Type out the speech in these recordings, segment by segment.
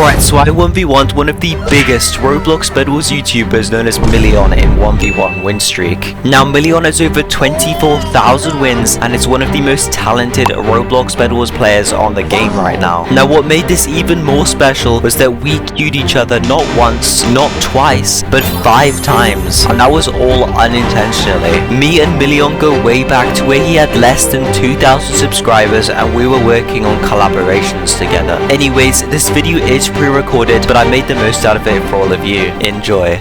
Alright, so I 1v1'd one of the biggest Roblox Bedwars YouTubers known as Milyon in 1v1 win streak. Now Milyon has over 24,000 wins and is one of the most talented Roblox Bedwars players on the game right now. Now what made this even more special was that we queued each other not once, not twice, but 5 times. And that was all unintentionally. Me and Milyon go way back to where he had less than 2,000 subscribers and we were working on collaborations together. Anyways, this video is pre-recorded, but I made the most out of it for all of you. Enjoy.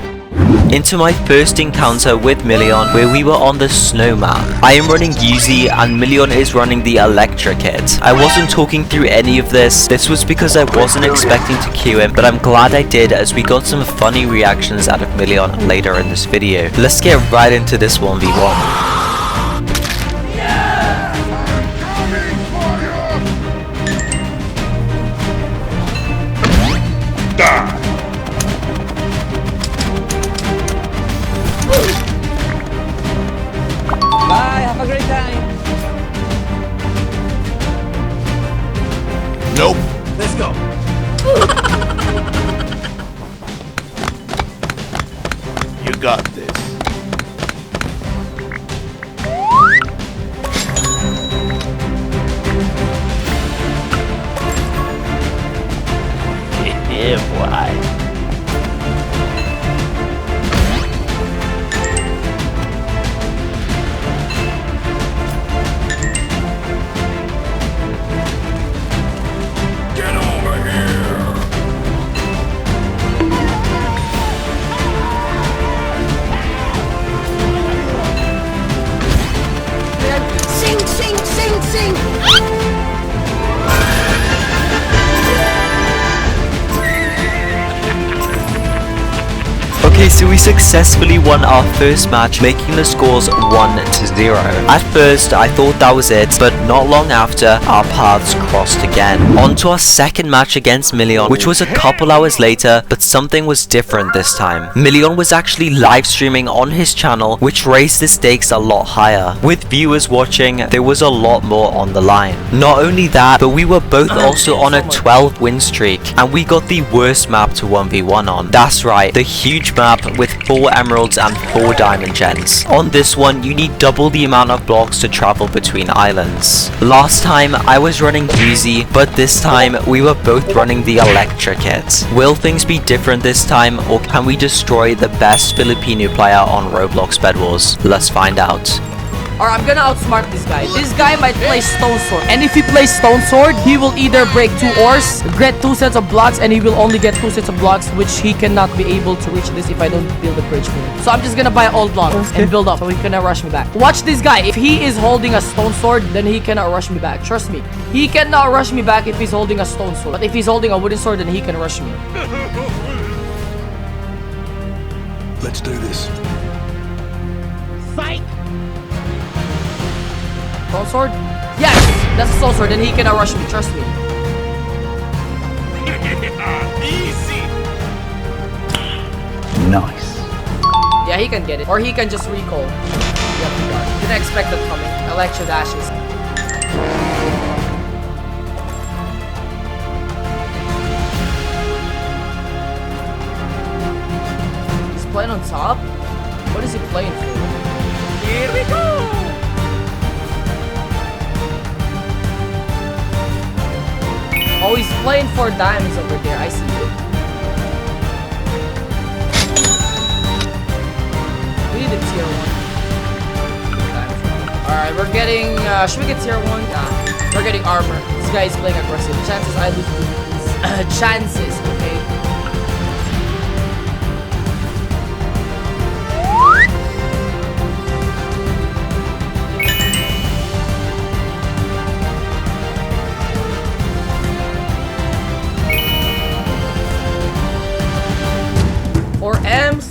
Into my first encounter with Milyon, where we were on the snow map. I am running Uzi and Milyon is running the electric kit. I wasn't talking through any of this. This was because I wasn't expecting to queue him, but I'm glad I did as we got some funny reactions out of Milyon later in this video. Let's get right into this 1v1. Bye, have a great time. Nope. Let's go. You got this. Yeah, boy. Okay, so we successfully won our first match, making the scores 1-0. At first, I thought that was it, but not long after, our paths crossed again. On to our second match against Milyon, which was a couple hours later, but something was different this time. Milyon was actually live streaming on his channel, which raised the stakes a lot higher. With viewers watching, there was a lot more on the line. Not only that, but we were both also on a 12 win streak, and we got the worst map to 1v1 on. That's right, the huge map with 4 emeralds and 4 diamond gems. On this one, you need double the amount of blocks to travel between islands. Last time, I was running Uzi, but this time, we were both running the electric kit. Will things be different this time, or can we destroy the best Filipino player on Roblox Bedwars? Let's find out. Or I'm gonna outsmart this guy. This guy might play Stone Sword. And if he plays Stone Sword, he will either break 2 ores, get 2 sets of blocks, and he will only get 2 sets of blocks, which he cannot be able to reach this if I don't build a bridge for him. So I'm just gonna buy old blocks and build up so he cannot rush me back. Watch this guy. If he is holding a Stone Sword, then he cannot rush me back. Trust me. He cannot rush me back if he's holding a Stone Sword. But if he's holding a wooden sword, then he can rush me. Let's do this. Fight! Stone Sword? Yes! That's a Stone Sword, then he cannot rush me, trust me. Easy. Nice. Yeah, he can get it. Or he can just recall. Yep, didn't expect that coming. Electro dashes. He's playing on top? What is he playing for? Here we go! Oh, he's playing for diamonds over there. I see it. We need a tier 1. Alright, we're getting... should we get tier 1? Nah. We're getting armor. This guy is playing aggressive. Chances I lose. Chances, okay? M's,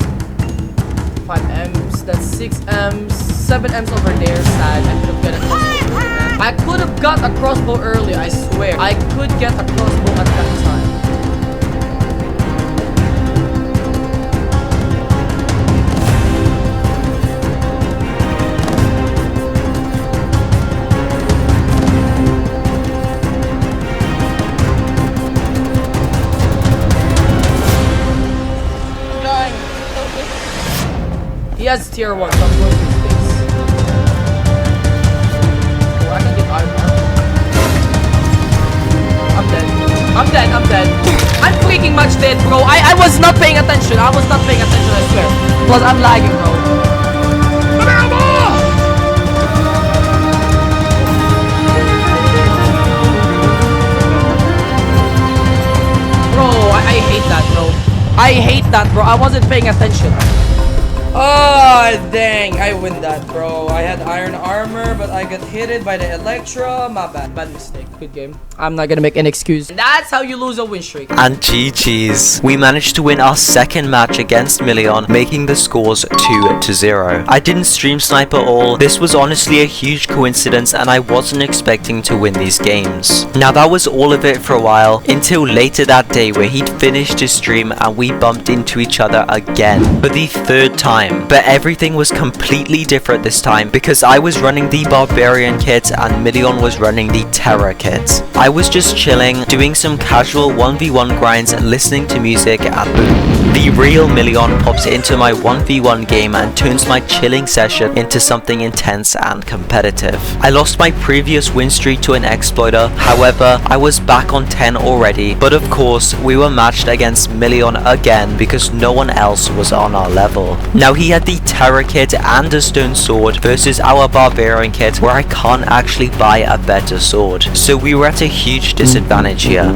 5 M's, that's 6 M's, 7 M's over there. Sad, I could have got a crossbow early, man. I could have got a crossbow early, I swear. I could get a crossbow at that time. has tier 1, so I'm going to use this. Oh, I can get iron armor. I'm dead. I'm dead. I'm dead. I'm freaking much dead, bro. I was not paying attention. I was not paying attention, I swear. Plus, I'm lagging, bro. Bro, I hate that, bro. I hate that, bro. I wasn't paying attention. Oh, dang. I win that, bro. I had iron armor, but I got hit by the Electra. My bad. Bad mistake. Good game. I'm not gonna make an excuse. That's how you lose a win streak. And GG's. We managed to win our second match against Milyon, making the scores 2-0. I didn't stream snipe at all. This was honestly a huge coincidence and I wasn't expecting to win these games. Now that was all of it for a while, until later that day where he'd finished his stream and we bumped into each other again for the third time. But everything was completely different this time because I was running the Barbarian kit and Milyon was running the Terror kit. I was just chilling, doing some casual 1v1 grinds and listening to music, and boom, the real Milyon pops into my 1v1 game and turns my chilling session into something intense and competitive. I lost my previous win streak to an exploiter, however, I was back on 10 already, but of course, we were matched against Milyon again because no one else was on our level. Now he had the Terror kit and a stone sword versus our Barbarian kit where I can't actually buy a better sword, so we were at a huge disadvantage here.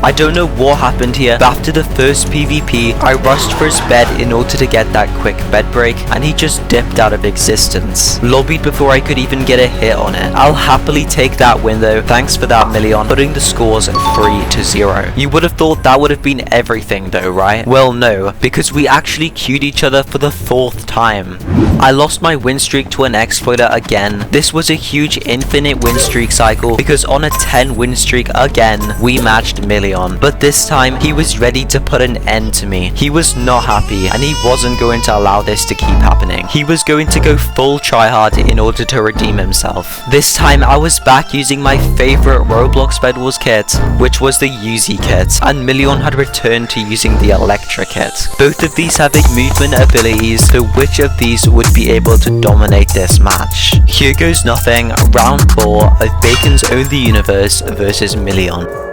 I don't know what happened here, but after the first PvP, I rushed for his bed in order to get that quick bed break, and he just dipped out of existence. Lobbied before I could even get a hit on it. I'll happily take that win though, thanks for that Milyon, putting the scores 3-0. You would have thought that would have been everything though, right? Well no, because we actually queued each other for the 4th time. I lost my win streak to an exploiter again. This was a huge infinite win streak cycle because on a 10 win streak again, we matched Milyon. But this time, he was ready to put an end to me. He was not happy and he wasn't going to allow this to keep happening. He was going to go full tryhard in order to redeem himself. This time, I was back using my favorite Roblox Bedwars kit, which was the Uzi kit, and Milyon had returned to using the Electra kit. Both of these have big movement abilities, so which of these would be able to dominate this match? Here goes nothing, round 4 of BaconsOwnTheUniverse versus Milyon.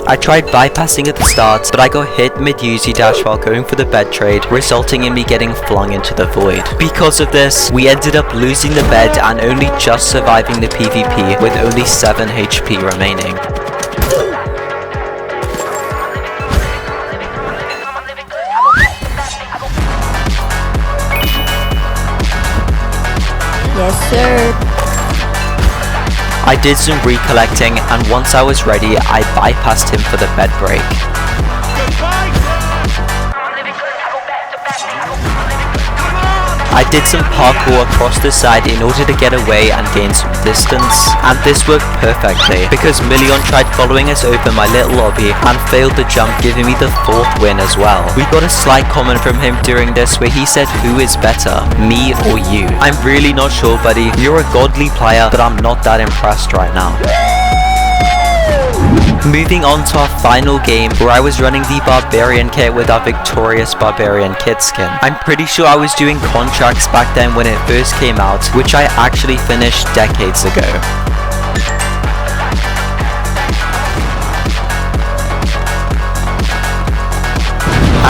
I tried bypassing at the start, but I got hit mid-Uzi dash while going for the bed trade, resulting in me getting flung into the void. Because of this, we ended up losing the bed and only just surviving the PvP with only 7 HP remaining. Yes, sir. I did some recollecting, and once I was ready, I bypassed him for the bed break. I did some parkour across the side in order to get away and gain some distance, and this worked perfectly because Milyon tried following us over my little lobby and failed the jump, giving me the 4th win as well. We got a slight comment from him during this where he said, "Who is better, me or you?" I'm really not sure, buddy. You're a godly player, but I'm not that impressed right now. Moving on to our final game, where I was running the Barbarian kit with our victorious Barbarian kit skin. I'm pretty sure I was doing contracts back then when it first came out, which I actually finished decades ago.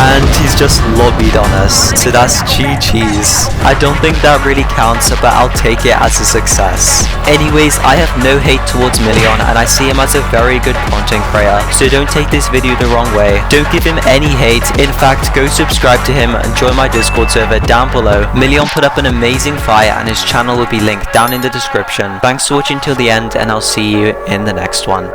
And he's just lobbied on us, so that's GG's. I don't think that really counts, but I'll take it as a success. Anyways, I have no hate towards Milyon and I see him as a very good content creator, so don't take this video the wrong way. Don't give him any hate, in fact go subscribe to him and join my Discord server down below. Milyon put up an amazing fight and his channel will be linked down in the description. Thanks for watching till the end and I'll see you in the next one.